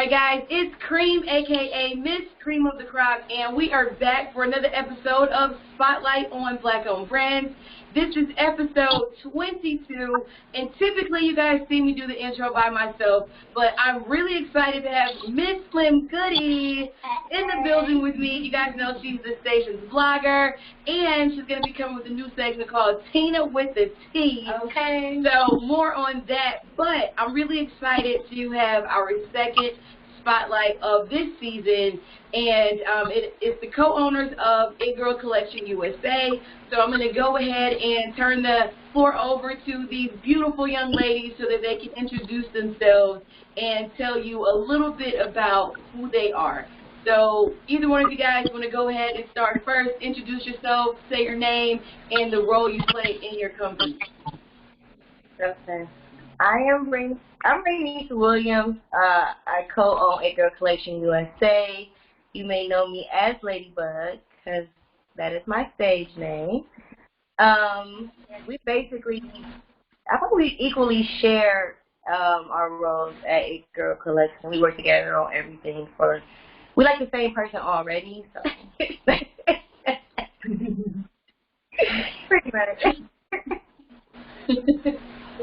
Alright guys, it's Cream, aka Miss Cream of the Crop, and we are back for another episode of Spotlight on Black-Owned Brands. This is episode 22, and typically you guys see me do the intro by myself, but I'm really excited to have Miss Slim Goody in the building with me. You guys know she's the station's blogger, and she's going to be coming with a new segment called Tina with the T. Okay. So more on that, but I'm really excited to have our second spotlight of this season, and it's the co-owners of It Girl Collection USA. So I'm going to go ahead and turn the floor over to these beautiful young ladies so that they can introduce themselves and tell you a little bit about who they are. So either one of you guys want to go ahead and start first, introduce yourself, say your name, and the role you play in your company. Okay. I'm Rainese Williams. I co-own It Girl Collection USA. You may know me as Ladybug because that is my stage name. We basically, I think we equally share our roles at It Girl Collection. We work together on everything. We like the same person already, so pretty much.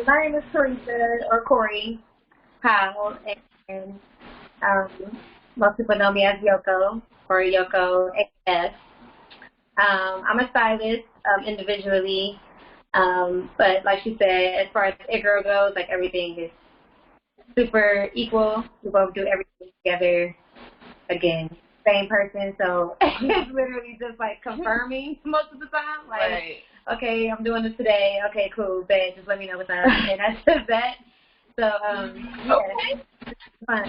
My name is Coretha, or Corey Powell, and most people know me as Yoko, or Yoko AS. I'm a stylist individually, but like she said, as far as It Girl goes, like everything is super equal. We both do everything together. Again, same person, so it's literally just like confirming most of the time. Like, right. Okay, I'm doing this today. Okay, cool, bet. Just let me know what's up. And that's just that. So, yeah, it's fun.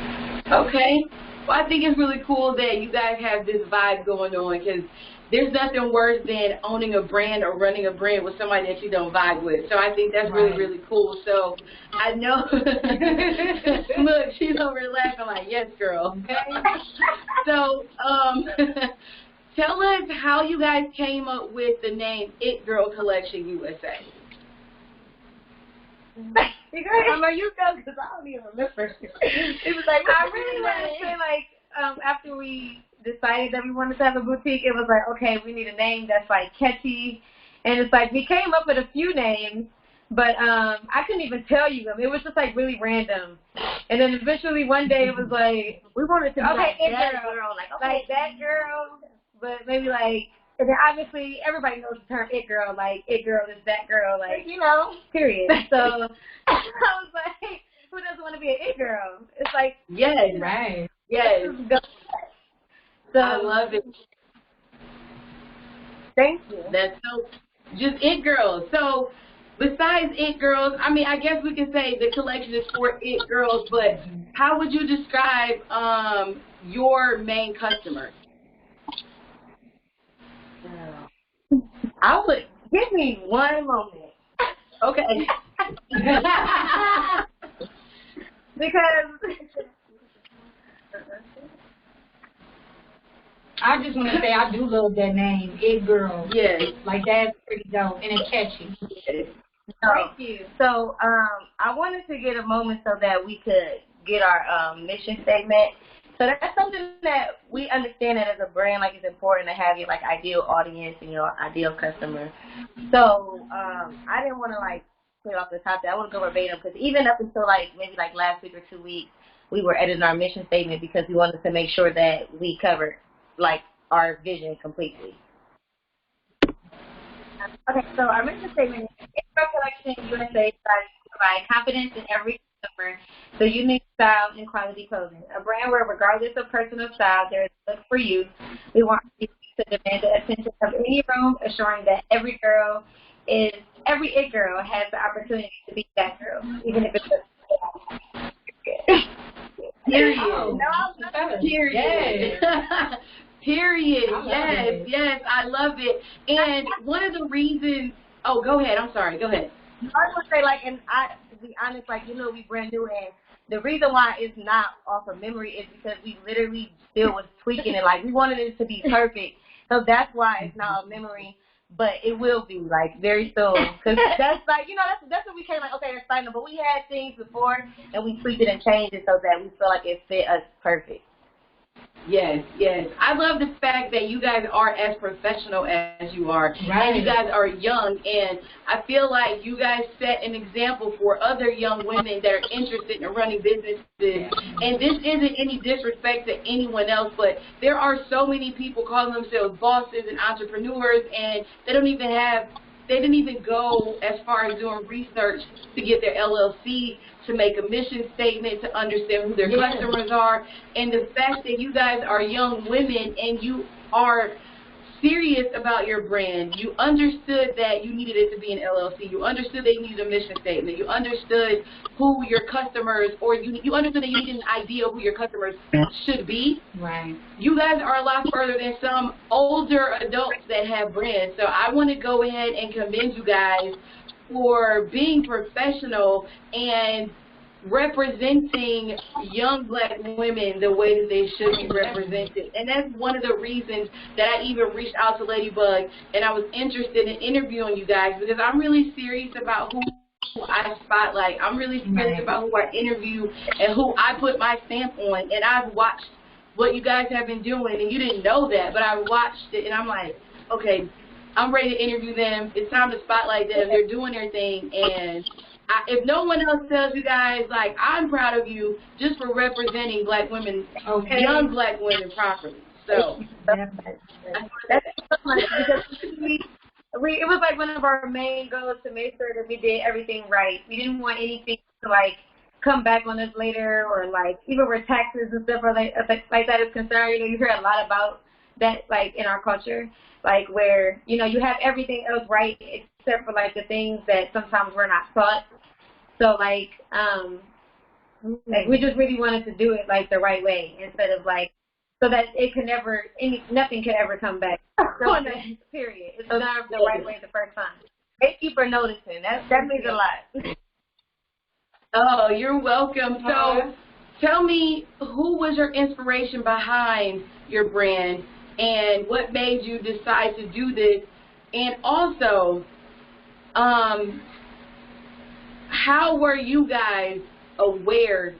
Okay. Well, I think it's really cool that you guys have this vibe going on, because there's nothing worse than owning a brand or running a brand with somebody that you don't vibe with. So I think that's really, really cool. So I know, look, she's over there laughing like, yes, girl. Okay. So, tell us how you guys came up with the name It Girl Collection USA. I know you go, because I don't even remember. It was like, I really want to say, like, after we decided that we wanted to have a boutique, it was like, okay, we need a name that's, like, catchy. And it's like, we came up with a few names, but I couldn't even tell you them. It was just, like, really random. And then eventually one day it was like, we wanted to be like that girl. Like that girl, but maybe like, and then obviously everybody knows the term It Girl, like It Girl is that girl, like, you know, period. So I was like, who doesn't want to be an It Girl? It's like, yes, right, yes. So I love it. Thank you. That's so, just It Girls. So besides It Girls, I mean, I guess we could say the collection is for It Girls, but how would you describe your main customer? I would, give me one moment. Okay. Because I just want to say I do love that name, It Girl. Yes. Like, that's pretty dope, and it's catchy. Thank you. So I wanted to get a moment so that we could get our mission statement. So that's something that we understand that as a brand, like, it's important to have your, like, ideal audience and your ideal customer. So I didn't want to, like, put it off the top there. I want to go verbatim, because even up until, like, maybe, like, last week or 2 weeks, we were editing our mission statement because we wanted to make sure that we covered, like, our vision completely. Okay, so our mission statement is, It Girl Collection USA strives to provide confidence in every customer, the unique style and quality clothing. A brand where, regardless of personal style, there is a look for you. We want you to demand the attention of any room, assuring that every It Girl has the opportunity to be that girl, even if it's a Period. Oh, no, period. Yes. Period. Yes, yes, I love it. And one of the reasons, oh, go ahead. I'm sorry. Go ahead. I was going to say, like, and to be honest, like, you know, we brand new, and the reason why it's not off of memory is because we literally still was tweaking it. Like, we wanted it to be perfect. So that's why it's not a memory. but it will be like very soon. Cause that's like, you know, that's what we came like, okay, that's final. But we had things before and we tweaked it and changed it so that we feel like it fit us perfect. Yes, yes. I love the fact that you guys are as professional as you are. Right. And you guys are young, and I feel like you guys set an example for other young women that are interested in running businesses. And this isn't any disrespect to anyone else, but there are so many people calling themselves bosses and entrepreneurs, and they didn't even go as far as doing research to get their LLC, to make a mission statement, to understand who their customers are. And the fact that you guys are young women and you are serious about your brand, you understood that you needed it to be an LLC, you understood that you needed a mission statement, you understood who your customers, or you understood that you needed an idea of who your customers should be. Right. You guys are a lot further than some older adults that have brands. So I want to go ahead and commend you guys for being professional and representing young black women the way that they should be represented. And that's one of the reasons that I even reached out to Ladybug and I was interested in interviewing you guys, because I'm really serious about who I spotlight. I'm really serious about who I interview and who I put my stamp on. And I've watched what you guys have been doing, and you didn't know that, but I watched it and I'm like, okay, I'm ready to interview them. It's time to spotlight them. They're doing their thing, and if no one else tells you guys, like, I'm proud of you just for representing black women, young black women properly. So that's so funny because it was like one of our main goals to make sure that we did everything right. We didn't want anything to like come back on us later, or like even where taxes and stuff like that is concerned. You know, you hear a lot about that like in our culture, like where, you know, you have everything else right except for like the things that sometimes we're not taught. So like we just really wanted to do it like the right way instead of like so that it could never nothing could ever come back. So period. It's done the right way the first time. Thank you for noticing. That means a lot. Oh, you're welcome. So tell me, who was your inspiration behind your brand and what made you decide to do this? And also, how were you guys aware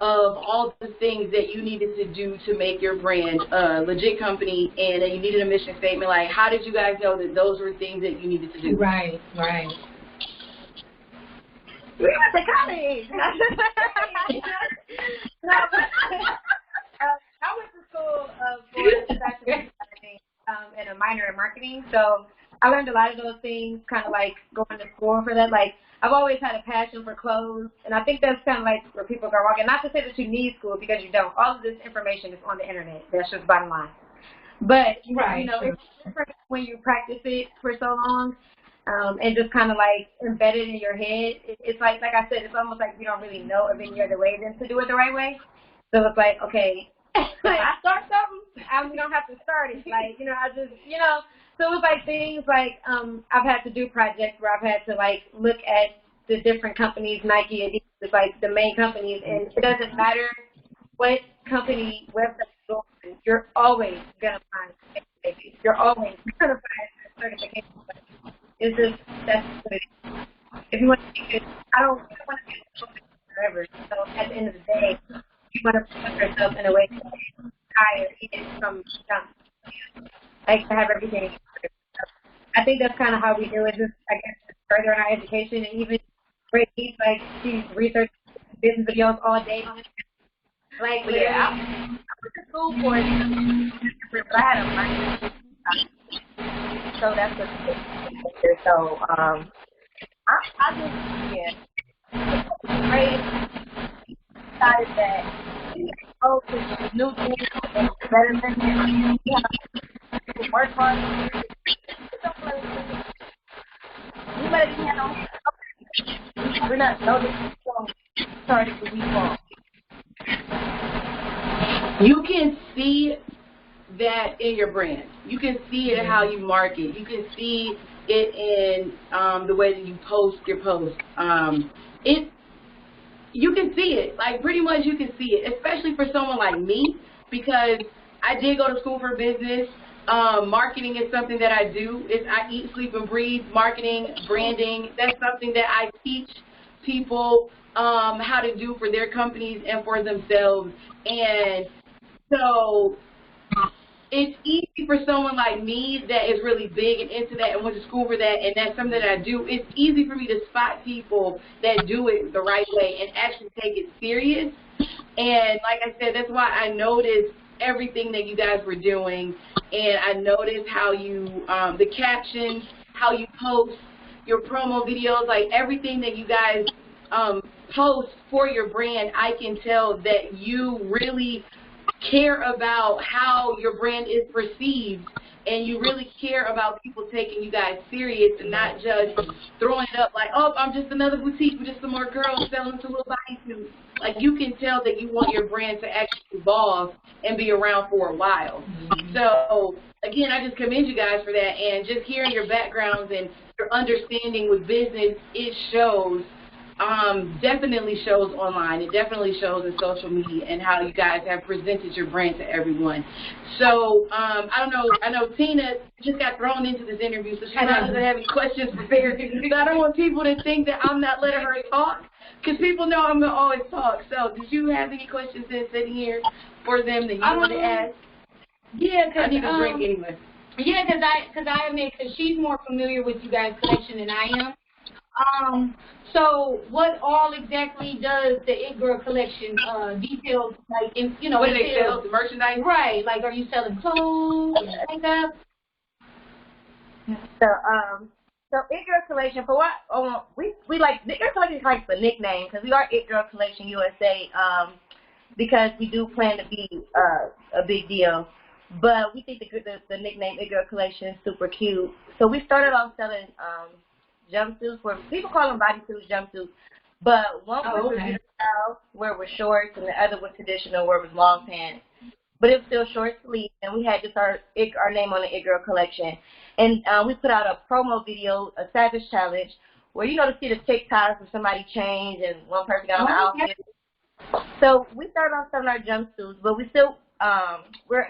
of all the things that you needed to do to make your brand a legit company and that you needed a mission statement? Like, how did you guys know that those were things that you needed to do? Right. We went to college. I went to school for fashion and a minor in marketing, so I learned a lot of those things kind of like going to school for that. Like, I've always had a passion for clothes, and I think that's kind of like where people go wrong. And not to say that you need school, because you don't. All of this information is on the internet. That's just bottom line. But, you know, it's different when you practice it for so long. And just kind of like embedded in your head. It's like I said, it's almost like you don't really know of any other way than to do it the right way. So it's like, okay, if I start something, we don't have to start it. Like, you know, I just, you know, so it was like things like I've had to do projects where I've had to like look at the different companies, Nike, Adidas, like the main companies, and it doesn't matter what company website you go on, you're always gonna find certifications. You're always gonna find certifications. It's just, that's what it is. If you want to do it, I don't want to do it forever. So at the end of the day, you want to put yourself in a way to hire even from young. Like to have everything. I think that's kind of how we do it. Just, I guess, further in our education, and even Rainese, like she researches business videos all day. Like, I went to school for it, but I had a minor. So that's what it is. So, I just, decided that, it's new things, better than it. You work hard. We better be on. We're not noticing. Started the week off. You can see that in your brand. You can see it in how you market. You can see it in the way that you post your posts. You can see it. Like, pretty much you can see it, especially for someone like me, because I did go to school for business. Marketing is something that I do. I eat, sleep, and breathe marketing, branding. That's something that I teach people how to do for their companies and for themselves. And so it's easy for someone like me that is really big and into that and went to school for that, and that's something that I do. It's easy for me to spot people that do it the right way and actually take it serious. And like I said, that's why I noticed everything that you guys were doing, and I noticed how you, the captions, how you post your promo videos, like everything that you guys post for your brand. I can tell that you really care about how your brand is perceived, and you really care about people taking you guys serious and not just throwing it up like, oh, I'm just another boutique with just some more girls selling some little bodysuits. Like, you can tell that you want your brand to actually evolve and be around for a while. So, again, I just commend you guys for that, and just hearing your backgrounds and your understanding with business, it shows. Definitely shows online. It definitely shows in social media and how you guys have presented your brand to everyone. So I don't know. I know Tina just got thrown into this interview, so she doesn't have any questions prepared. But I don't want people to think that I'm not letting her talk, because people know I'm going to always talk. So did you have any questions sitting here for them that you want to ask? Yeah, because I need a drink anyway. Yeah, because she's more familiar with you guys' collection than I am. So what all exactly does the It Girl collection details, like, you know, what do they sell? The merchandise? Right, like, are you selling clothes, makeup? So It Girl Collection, for what we like, the It Girl Collection is like the nickname, because we are It Girl Collection USA, because we do plan to be a big deal. But we think the nickname It Girl Collection is super cute. So we started off selling jumpsuits, where people call them bodysuits, jumpsuits, but one was the style where it was shorts, and the other was traditional where it was long pants. But it was still short sleeve, and we had just our name on the It Girl Collection. And we put out a promo video, a Savage Challenge, where you know to see the TikToks where somebody changed and one person got on the outfit. So we started off selling our jumpsuits, but we still we're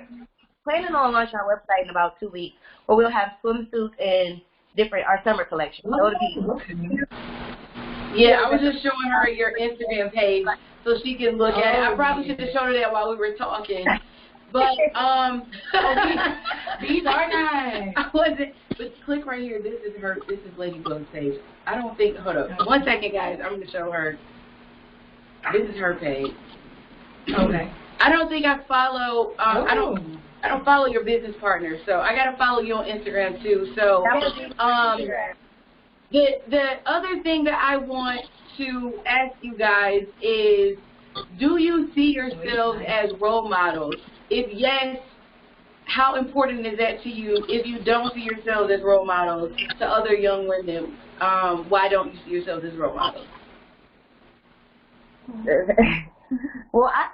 planning on launching our website in about 2 weeks, where we'll have swimsuits and our summer collection. So it'll be. Yeah, I was just showing her your Instagram page so she can look at it. I probably should have showed her that while we were talking. But these are nice. I wasn't. But click right here. This is her. This is Lady Glow's page. I don't think. Hold up. 1 second, guys. I'm gonna show her. This is her page. Okay. I don't think I follow. I don't follow your business partner, so I gotta follow you on Instagram too. So the other thing that I want to ask you guys is, do you see yourselves as role models? If yes, how important is that to you? If you don't see yourselves as role models to other young women, why don't you see yourselves as role models? Well, I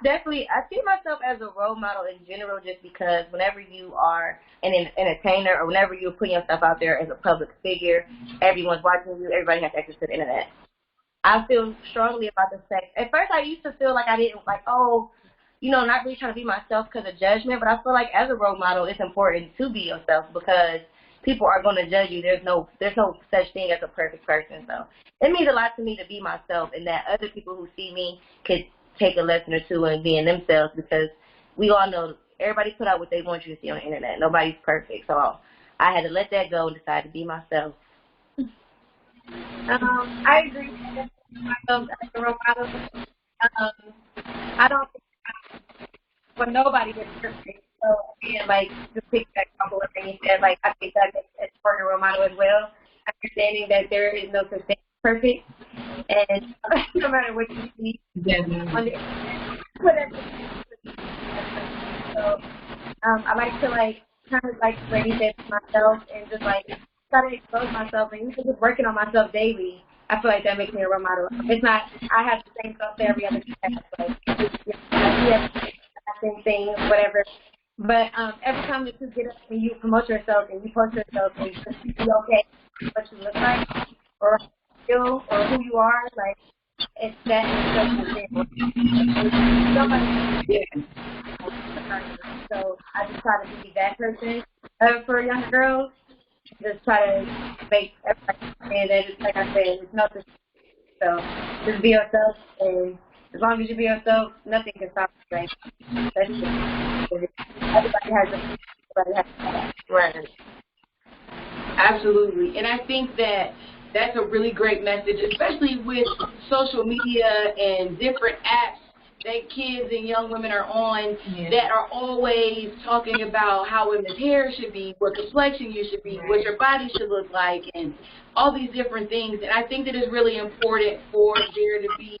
see myself as a role model in general, just because whenever you are an entertainer or whenever you're putting yourself out there as a public figure, everyone's watching you, everybody has access to the internet. I feel strongly about the fact. At first, I used to feel like I didn't, like, not really trying to be myself because of judgment, but I feel like as a role model, it's important to be yourself because people are going to judge you. There's no such thing as a perfect person. So it means a lot to me to be myself, and that other people who see me could take a lesson or two in being themselves, because we all know everybody put out what they want you to see on the internet. Nobody's perfect. So I had to let that go and decide to be myself. I agree with myself as a role model. I don't think nobody is perfect. So again, like, to pick that couple of things, and like I think that it's part of a role model as well. Understanding that there is no such thing as perfect, and no matter what you see on the internet, so I like to kind of like Rainese said to myself, and just like try to expose myself, and even just working on myself daily. I feel like that makes me a role model. It's not I have the same stuff that every other kid has, like we have the same things, whatever. But every time that you get up and you promote yourself and you post yourself and you be okay with what you look like or feel or who you are, like, it's that somebody. So I just try to be that person For younger girls, just try to make everybody understand that. It's like I said, it's nothing. So just be yourself, and as long as you be yourself, nothing can stop you. Right? That's it. Everybody has a right. Absolutely. And I think that that's a really great message, especially with social media and different apps that kids and young women are on that are always talking about how women's hair should be, what complexion you should be, what your body should look like, and all these different things. And I think that it's really important for there to be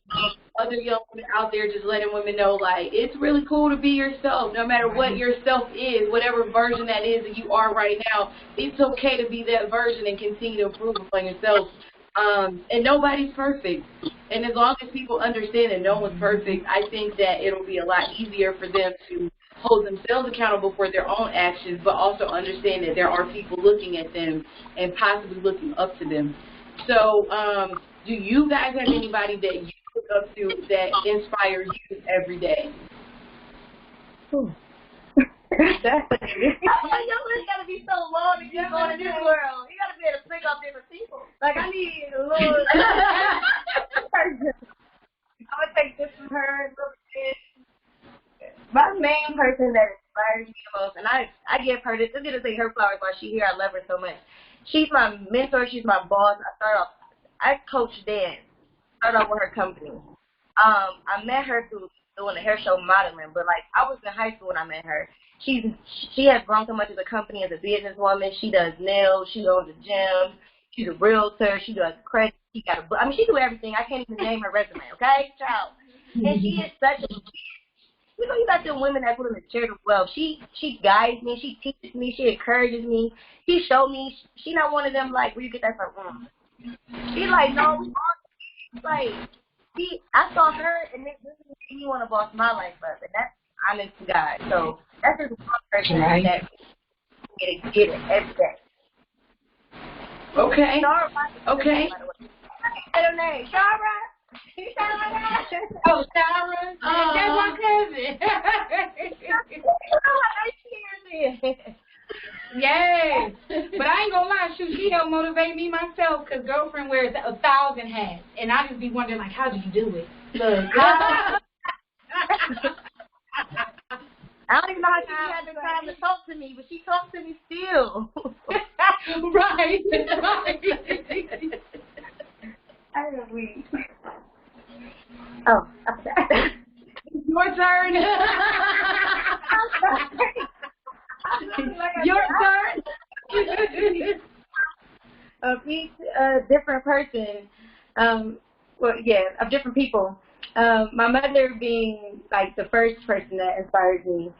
other young women out there just letting women know, like, it's really cool to be yourself, no matter what yourself is, whatever version that is that you are right now. It's okay to be that version and continue to improve upon yourself. And nobody's perfect. And as long as people understand that no one's perfect, I think that it'll be a lot easier for them to hold themselves accountable for their own actions, but also understand that there are people looking at them and possibly looking up to them. So do you guys have anybody that you look up to that inspires you every day? Your list gotta be so long to keep going in this world. You gotta be able to pick up different people. Like, I need a little person. I would take this from her, a little bit. My main person that inspires me the most, and I give her this. I'm gonna say her flowers while she's here. I love her so much. She's my mentor. She's my boss. I coach dance. Started off with her company. I met her through doing a hair show modeling, but like I was in high school when I met her. She has grown so much as a company, as a businesswoman. She does nails. She owns a gym. She's a realtor. She does credit. She got a book. I mean, she do everything. I can't even name her resume. Okay, child. And she is such a. You know, you got them women that put in the chair to wealth. She guides me. She teaches me. She encourages me. She showed me. She not one of them like where you get that from. She like no. Like I saw her and this made me want to boss my life up, and that's honest to God. So that's just one person that get it every day. Okay. Okay. I don't know. Shara? You sound like that? Oh, Shara? That's my cousin. Yes. But I ain't gonna lie, she helped motivate me myself, because girlfriend wears 1,000 hats. And I just be wondering, like, how do you do it? Look. I don't even know how she had the time to talk to me, but she talks to me still. Right. I don't know. Oh, okay. Your turn. Your turn. Of each different person, of different people. My mother being like the first person that inspired me,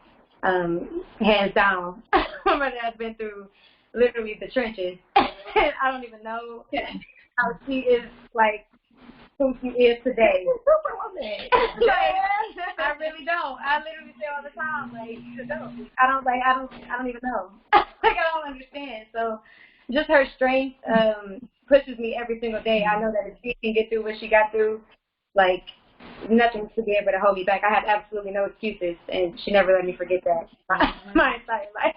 hands down. My mother has been through literally the trenches. I don't even know how she is like who she is today. Superwoman. I really don't. I literally say all the time, like, I don't even know. Like, I don't understand. So just her strength pushes me every single day. I know that if she can get through what she got through, like, nothing to be able to hold me back. I have absolutely no excuses, and she never let me forget that my entire life.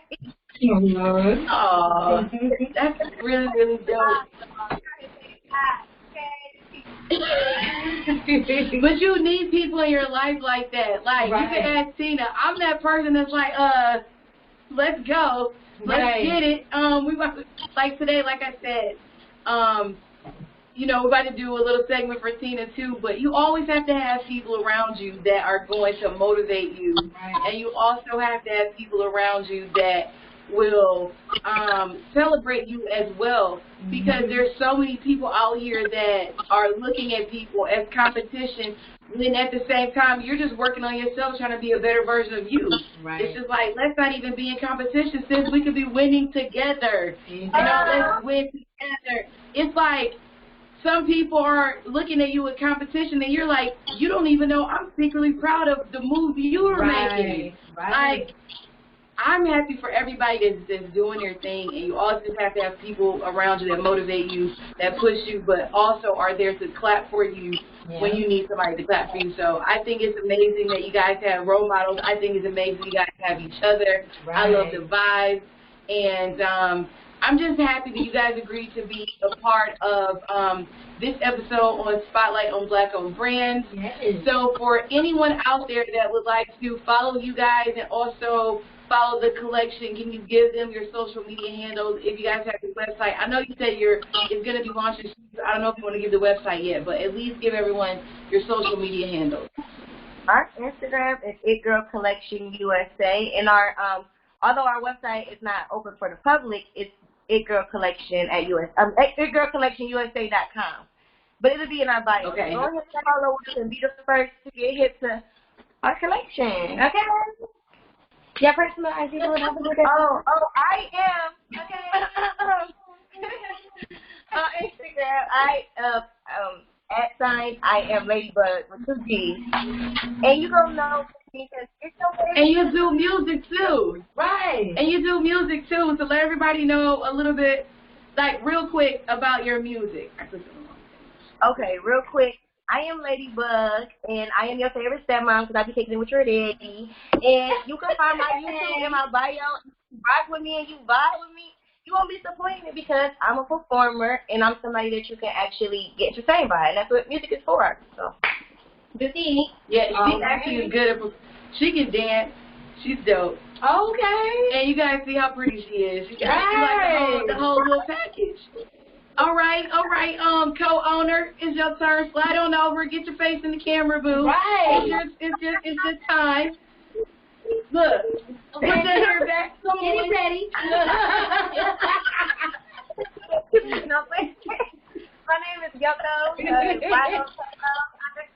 Oh, that's really, really dope. But you need people in your life like that. Like, you can ask Tina. I'm that person that's like, let's go. Let's get it. We about to, like today, like I said, you know, we're about to do a little segment for Tina too, but you always have to have people around you that are going to motivate you. And you also have to have people around you that will celebrate you as well, because there's so many people out here that are looking at people as competition, when at the same time you're just working on yourself, trying to be a better version of you. It's just like, let's not even be in competition, since we could be winning together. You know, let's win together. It's like some people are looking at you with competition, and you're like, you don't even know I'm secretly proud of the move you're making. Like, I'm happy for everybody that's doing their thing, and you also just have to have people around you that motivate you, that push you, but also are there to clap for you when you need somebody to clap for you. So I think it's amazing that you guys have role models. I think it's amazing you guys have each other. I love the vibes. And I'm just happy that you guys agreed to be a part of this episode on Spotlight on Black-Owned Brands. Yes. So for anyone out there that would like to follow you guys and also follow the collection, can you give them your social media handles if you guys have your website? I know you said it's going to be launching soon. I don't know if you want to give the website yet, but at least give everyone your social media handles. Our Instagram is It Girl Collection USA, and our although our website is not open for the public, it's It Girl Collection at itgirlcollectionusa.com. But it'll be in our bio. Okay. Go ahead and follow us and be the first to get hit to our collection. Okay. Yeah, personal ID. I am. Okay. On Instagram, I am Ladybug with 2 G's. And you gonna know because it's okay. And you do music too. Right. And you do music too, so let everybody know a little bit, like real quick, about your music. Okay, real quick. I am Ladybug, and I am your favorite stepmom because I be kicking it with your daddy. And you can find my YouTube in my bio. You rock with me and you vibe with me. You won't be disappointed because I'm a performer and I'm somebody that you can actually get entertained by, and that's what music is for. So, Goody. Yeah, she's actually good at. She can dance. She's dope. Okay. And you guys see how pretty she is. She got like the whole little package. All right, co-owner, it's your turn. Slide on over, get your face in the camera, boo. Right. It's just time. Look, put that hair back. Come on. Get ready. My name is Yoko,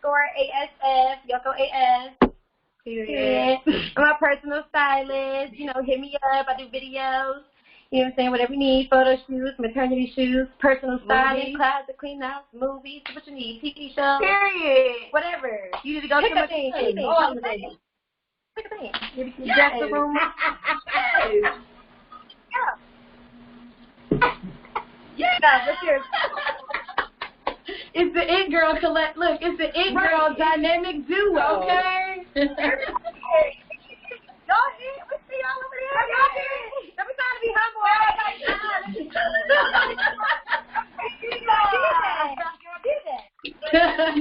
_ASF, Yoko AS. Period. I'm a personal stylist. You know, hit me up. I do videos. You know what I'm saying? Whatever you need, photo shoots, maternity shoots, personal styling, closet clean out, movies, what you need, TV shows. Period. Whatever. You need to go to my thing. All the things. Pick a thing. You dress the room. Yeah. No, what's yours? It's the It Girl Look, it's the It Girl dynamic duo. Okay. Y'all here? We see y'all over there. Y'all here? Let me try to be humble.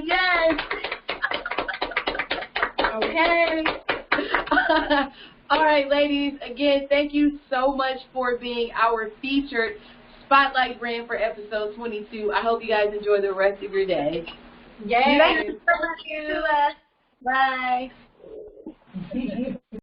Yes. Okay. All right, ladies. Again, thank you so much for being our featured Spotlight brand for episode 22. I hope you guys enjoy the rest of your day. Yes. Thank you so much. Bye.